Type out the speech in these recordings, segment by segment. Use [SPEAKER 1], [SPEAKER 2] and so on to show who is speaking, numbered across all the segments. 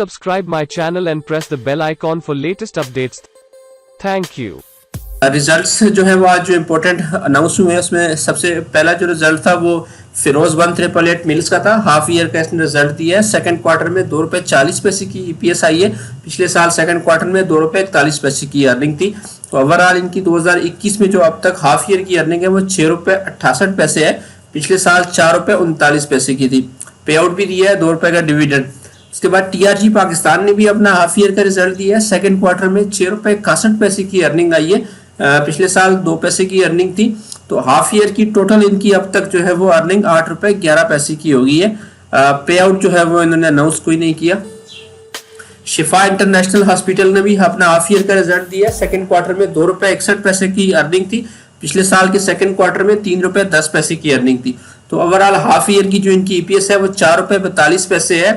[SPEAKER 1] subscribe my channel and press the bell icon for latest updates. Thank you.
[SPEAKER 2] Results जो है वो आज जो इम्पोर्टेंट अनाउंस हुए हैं उसमें सबसे पहला जो रिजल्ट था वो फिरोज 1388 मिल्स का था। हाफ ईयर का इसने रिजल्ट दिया है। सेकंड क्वार्टर में ₹2.40 की ईपीएस आई है। पिछले साल सेकंड क्वार्टर में ₹2.41 की अर्निंग थी। तो ओवरऑल इनकी 2021 में जो अब तक हाफ ईयर की अर्निंग है वो ₹6.68 है। पिछले साल ₹4.39 की थी। पे आउट भी दिया है ₹2 का डिविडेंड। उसके बाद टीआरजी पाकिस्तान ने भी अपना हाफ ईयर का रिजल्ट दिया है। सेकंड क्वार्टर में ₹6.61 की अर्निंग आई है। पिछले साल ₹2 की अर्निंग थी। तो हाफ ईयर की टोटल इनकी अब तक जो है वो अर्निंग ₹8.11 की हो गई है। पे आउट जो है वो इन्होंने अनाउंस कोई नहीं किया। शिफा इंटरनेशनल हॉस्पिटल ने भी अपना हाफ ईयर का रिजल्ट दिया है। सेकंड क्वार्टर में ₹2.61 की अर्निंग थी। पिछले साल के सेकंड क्वार्टर में ₹3.10 की अर्निंग थी। तो ओवरऑल हाफ ईयर की जो इनकी ईपीएस है वो ₹4.42 है।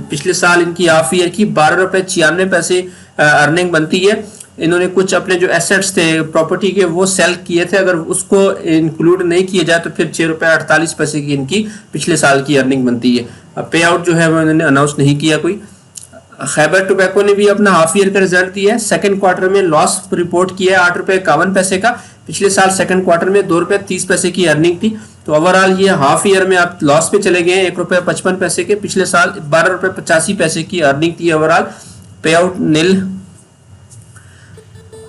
[SPEAKER 2] पिछले साल इनकी हाफ ईयर की ₹12.96 अर्निंग बनती है। इन्होंने कुछ अपने जो एसेट्स थे प्रॉपर्टी के वो सेल किए थे। अगर उसको इंक्लूड नहीं किया जाए तो फिर ₹6.48 की इनकी पिछले साल की अर्निंग बनती है। अब पे आउट जो है वो इन्होंने अनाउंस नहीं किया कोई। खैबर टोबैको ने भी अपना हाफ ईयर का रिजल्ट दिया है। सेकंड क्वार्टर में लॉस रिपोर्ट किया है ₹8.51 का। पिछले साल सेकंड क्वार्टर में ₹2.30 की अर्निंग थी। तो ओवरऑल ये हाफ ईयर में आप लॉस पे चले गए ₹1.55 के। पिछले साल ₹12.85 की अर्निंग थी ओवरऑल। पे आउट नील।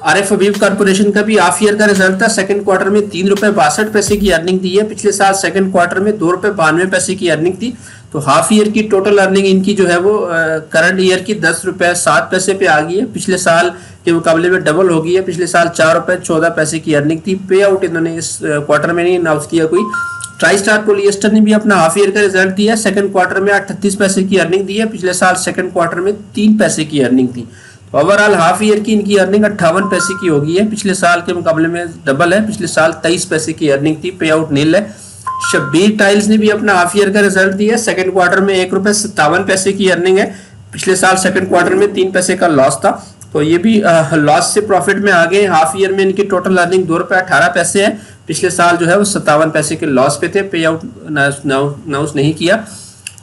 [SPEAKER 2] आरिफ हबीब कॉर्पोरेशन का भी हाफ ईयर का रिजल्ट था। सेकंड क्वार्टर में ₹3.62 की अर्निंग दी है। पिछले साल सेकंड क्वार्टर में ₹2.92 की अर्निंग थी। तो हाफ ईयर की टोटल अर्निंग इनकी जो है वो करंट ईयर की ₹10.07 पे आ गई है। पिछले साल के मुकाबले में डबल हो गई है। पिछले साल ₹4.14 की अर्निंग थी। पे आउट इन्होंने इस क्वार्टर में नहीं अनाउंस किया कोई। ट्राई स्टार पॉलिएस्टर ने भी अपना हाफ ईयर का रिजल्ट दिया है। सेकंड क्वार्टर में ₹38 की अर्निंग दी है। पिछले साल सेकंड क्वार्टर में ₹3 की अर्निंग थी। ओवरऑल हाफ ईयर की इनकी अर्निंग ₹58 की हो गई है। पिछले साल के मुकाबले में डबल है। पिछले साल ₹23 की अर्निंग थी। पे आउट नील है। शब्बीर टाइल्स ने भी अपना हाफ ईयर का रिजल्ट दिया है। सेकंड क्वार्टर में ₹1.57 की अर्निंग है। पिछले साल सेकंड क्वार्टर में ₹3 का लॉस था। तो ये भी लॉस से प्रॉफिट में आ गए। हाफ ईयर में इनकी टोटल अर्निंग ₹2.18 है। पिछले साल जो है वो ₹57 के लॉस पे थे। पे आउट अनाउंस नहीं किया।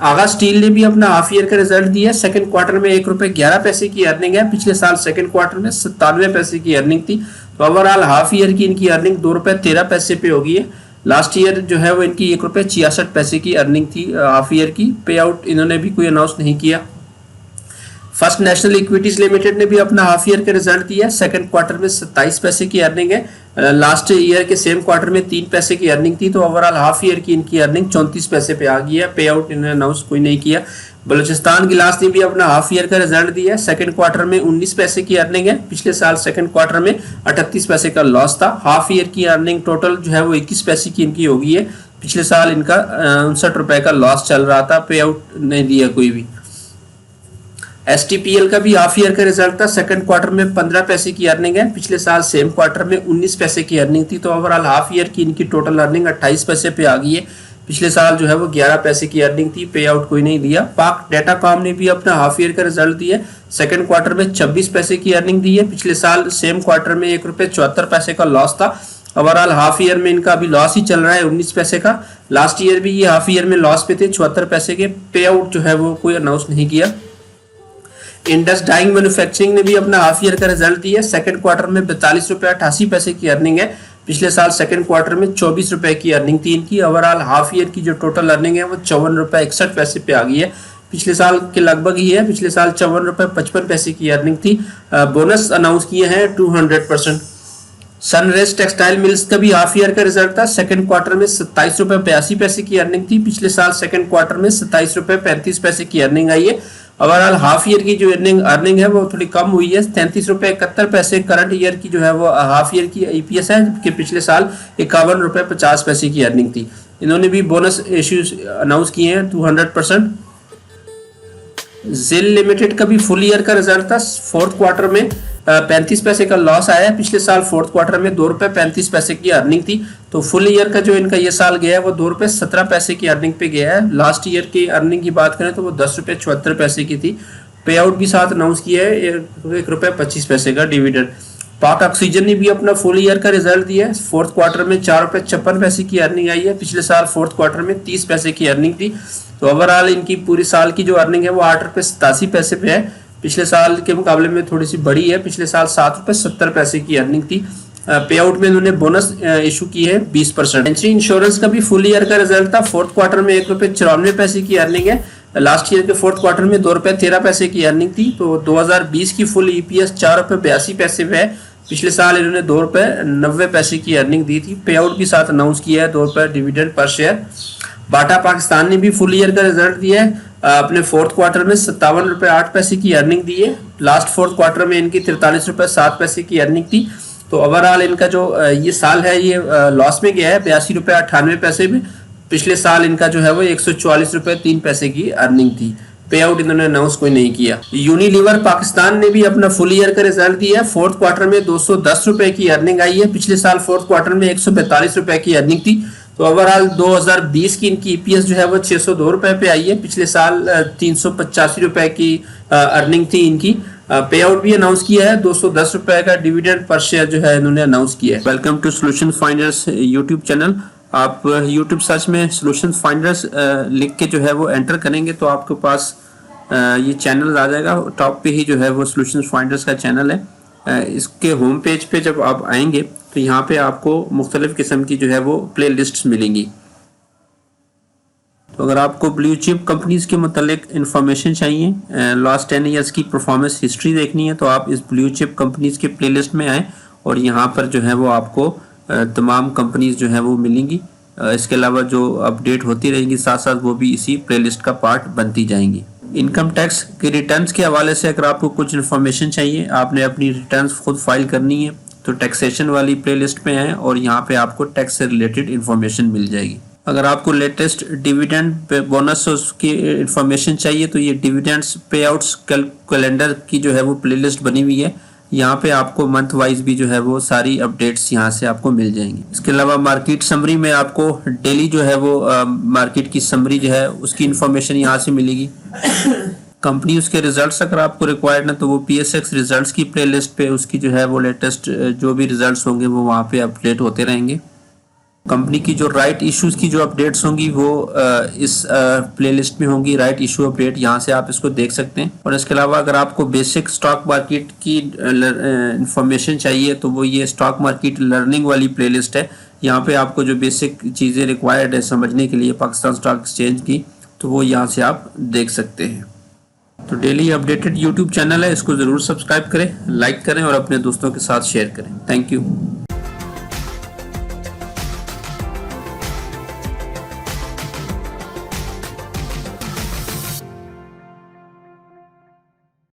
[SPEAKER 2] आगा स्टील ने भी अपना हाफ ईयर का रिजल्ट दिया है। सेकंड क्वार्टर में ₹1.11 की अर्निंग है। पिछले साल सेकंड क्वार्टर में ₹97 की अर्निंग थी। तो ओवरऑल हाफ ईयर की इनकी अर्निंग ₹2.13 पे हो गई है। लास्ट ईयर जो है वो इनकी ₹1.66 की अर्निंग थी हाफ ईयर की। पे आउट इन्होंने भी कोई अनाउंस नहीं किया। फर्स्ट नेशनल इक्विटीज लिमिटेड ने भी अपना हाफ ईयर का रिजल्ट दिया है। सेकंड क्वार्टर में ₹27 की अर्निंग है। लास्ट ईयर के सेम क्वार्टर में ₹3 की अर्निंग थी। तो ओवरऑल हाफ ईयर की इनकी अर्निंग ₹34 पे आ गई है। पे आउट इन्होंने अनाउंस कोई नहीं किया। बलूचिस्तान गिलास ने भी अपना हाफ ईयर का रिजल्ट दिया है। सेकंड क्वार्टर में ₹19 की अर्निंग है। पिछले साल सेकंड क्वार्टर में ₹38 का लॉस था। हाफ ईयर की अर्निंग टोटल जो है वो ₹21 की इनकी हो गई है। पिछले साल इनका ₹59 का लॉस चल रहा था। पे आउट नहीं दिया कोई भी। STPL का भी हाफ ईयर का रिजल्ट था। सेकंड क्वार्टर में ₹15 की अर्निंग है। पिछले साल सेम क्वार्टर में ₹19 की अर्निंग थी। तो ओवरऑल हाफ ईयर की इनकी टोटल अर्निंग ₹28 पे आ गई है। पिछले साल जो है वो ₹11 की अर्निंग थी। पे आउट कोई नहीं दिया। पाक डाटाकॉम ने भी अपना हाफ ईयर का रिजल्ट दिया है। सेकंड क्वार्टर में ₹26 की अर्निंग दी है। पिछले साल सेम क्वार्टर में ₹1.74 का लॉस था। ओवरऑल हाफ ईयर में इनका अभी लॉस ही चल रहा है ₹19 का। लास्ट ईयर भी ये हाफ ईयर में लॉस पे थे ₹74 के। पे आउट जो है वो कोई अनाउंस नहीं किया। इंडस डाइंग मैन्युफैक्चरिंग ने भी अपना हाफ ईयर का रिजल्ट दिया है। सेकंड क्वार्टर में ₹42.88 की अर्निंग है। पिछले साल सेकंड क्वार्टर में ₹24 की अर्निंग थी इनकी। ओवरऑल हाफ ईयर की जो टोटल अर्निंग है वो ₹54.61 पे आ गई है। पिछले साल के लगभग ही है। पिछले साल ₹54.55 की अर्निंग थी। बोनस अनाउंस किए हैं 200%। सनराइज टेक्सटाइल मिल्स का भी हाफ ईयर का रिजल्ट था। सेकंड क्वार्टर में ₹27.82 की अर्निंग थी। पिछले साल सेकंड क्वार्टर में ₹27.35 की अर्निंग आई है। ओवरऑल हाफ ईयर की जो अर्निंग है वो थोड़ी कम हुई है। ₹33.71 करंट ईयर की जो है वो हाफ ईयर की ईपीएस है। जबकि पिछले साल ₹51.50 की अर्निंग थी। इन्होंने भी बोनस इश्यूज अनाउंस किए हैं 200%। जेल लिमिटेड का भी फुल ईयर का रिजल्ट था। फोर्थ क्वार्टर में ₹35 का लॉस आया है। पिछले साल फोर्थ क्वार्टर में ₹2.35 की अर्निंग थी। तो फुल ईयर का जो इनका ये साल गया है वो ₹2.17 की अर्निंग पे गया है। लास्ट ईयर की अर्निंग की बात करें तो वो ₹10.74 की थी। पे आउट भी साथ अनाउंस किया है ₹1.25 का डिविडेंड। पाक ऑक्सीजन ने भी अपना फुल ईयर का रिजल्ट दिया है। फोर्थ क्वार्टर में 4 रुपए 56 पैसे की अर्निंग आई है। पिछले साल फोर्थ क्वार्टर में 30 पैसे की अर्निंग थी। तो ओवरऑल इनकी पूरी साल की जो अर्निंग है वो 8 रुपए 87 पैसे पे है। पिछले साल के मुकाबले में थोड़ी सी बड़ी है। पिछले साल 7 रुपए 70 पैसे की अर्निंग थी। पे आउट में इन्होंने बोनस इशू की है 20%। सेंचुरी इंश्योरेंस का भी फुल ईयर का रिजल्ट था। फोर्थ क्वार्टर में 1 रुपए 94 पैसे की अर्निंग है। लास्ट ईयर के फोर्थ क्वार्टर में 2 रुपए 13 पैसे की अर्निंग थी। तो 2020 की फुल ईपीएस 4 रुपए 82 पैसे पे है। पिछले साल इन्होंने 2 रुपए 90 पैसे की अर्निंग दी थी। पे आउट भी साथ अनाउंस किया है 2 रुपए डिविडेंड पर शेयर। बाटा पाकिस्तान ने भी फुल ईयर का रिजल्ट दिया है। अपने फोर्थ क्वार्टर में 57 रुपए 8 पैसे की अर्निंग दी है। लास्ट फोर्थ क्वार्टर में इनकी 43 रुपए 7 पैसे की अर्निंग थी। तो ओवरऑल इनका जो ये साल है ये लॉस में गया है 82 रुपए 98 पैसे में। पिछले साल इनका जो है वो 144 रुपए 3 पैसे की अर्निंग थी। पे आउट इन्होंने अनाउंस कोई नहीं किया। यूनिलीवर पाकिस्तान ने भी अपना फुल ईयर का रिजल्ट दिया है। फोर्थ क्वार्टर में 210 रुपए की अर्निंग आई है। पिछले साल फोर्थ क्वार्टर में 142 रुपए की अर्निंग थी। तो ओवरऑल 2020 की इनकी ईपीएस जो है वो 602 रुपए पे आई है। पिछले साल 385 रुपए की अर्निंग थी इनकी। पे आउट भी अनाउंस किया है 210 रुपए का डिविडेंड पर शेयर जो है इन्होंने अनाउंस किया है। Welcome to solution finders YouTube channel. आप यूट्यूब सर्च में सॉल्यूशन फाइंडर्स लिख के जो है वो एंटर करेंगे तो आपके पास ये चैनल आ जाएगा। टॉप पे ही जो है वो सॉल्यूशन फाइंडर्स का चैनल है। इसके होम पेज पे जब आप आएंगे तो यहाँ पे आपको मुख्तलिफ किस्म की जो है वो प्ले लिस्ट मिलेंगी। तो अगर आपको ब्लू चिप कंपनीज के मुतालिक इंफॉर्मेशन चाहिए, लास्ट 10 ईयर्स की परफॉर्मेंस हिस्ट्री देखनी है तो आप इस ब्लू चिप कंपनीज के प्ले लिस्ट में आए और यहाँ पर जो है वो आपको तमाम कंपनीज जो है वो मिलेंगी। इसके अलावा जो अपडेट होती रहेंगी साथ साथ वो भी इसी प्लेलिस्ट का पार्ट बनती जाएंगी। इनकम टैक्स के रिटर्न्स के हवाले से अगर आपको कुछ इन्फॉर्मेशन चाहिए, आपने अपनी रिटर्न्स खुद फाइल करनी है तो टैक्सेशन वाली प्लेलिस्ट में आए और यहाँ पे आपको टैक्स से रिलेटेड इन्फॉर्मेशन मिल जाएगी। अगर आपको लेटेस्ट डिविडेंड बोनस की इन्फॉर्मेशन चाहिए तो ये डिविडेंड्स पे आउट्स कैलेंडर की जो है वो प्लेलिस्ट बनी हुई है। यहाँ पे आपको मंथ वाइज भी जो है वो सारी अपडेट्स यहाँ से आपको मिल जाएंगी। इसके अलावा मार्केट समरी में आपको डेली जो है वो मार्केट की समरी जो है उसकी इन्फॉर्मेशन यहाँ से मिलेगी। कंपनी उसके रिजल्ट्स अगर आपको रिक्वायर्ड है तो वो PSX रिजल्ट्स की प्लेलिस्ट पे उसकी जो है वो लेटेस्ट जो भी रिजल्ट्स होंगे वो वहाँ पे अपडेट होते रहेंगे। कंपनी की जो राइट इश्यूज की जो अपडेट्स होंगी वो इस प्लेलिस्ट में होंगी। राइट इशू अपडेट यहाँ से आप इसको देख सकते हैं। और इसके अलावा अगर आपको बेसिक स्टॉक मार्केट की इंफॉर्मेशन चाहिए तो वो ये स्टॉक मार्केट लर्निंग वाली प्लेलिस्ट है। यहाँ पे आपको जो बेसिक चीज़ें रिक्वायर्ड है समझने के लिए पाकिस्तान स्टॉक एक्सचेंज की तो वो यहाँ से आप देख सकते हैं। तो डेली अपडेटेड यूट्यूब चैनल है, इसको ज़रूर सब्सक्राइब करें, लाइक करें और अपने दोस्तों के साथ शेयर करें। Thank you.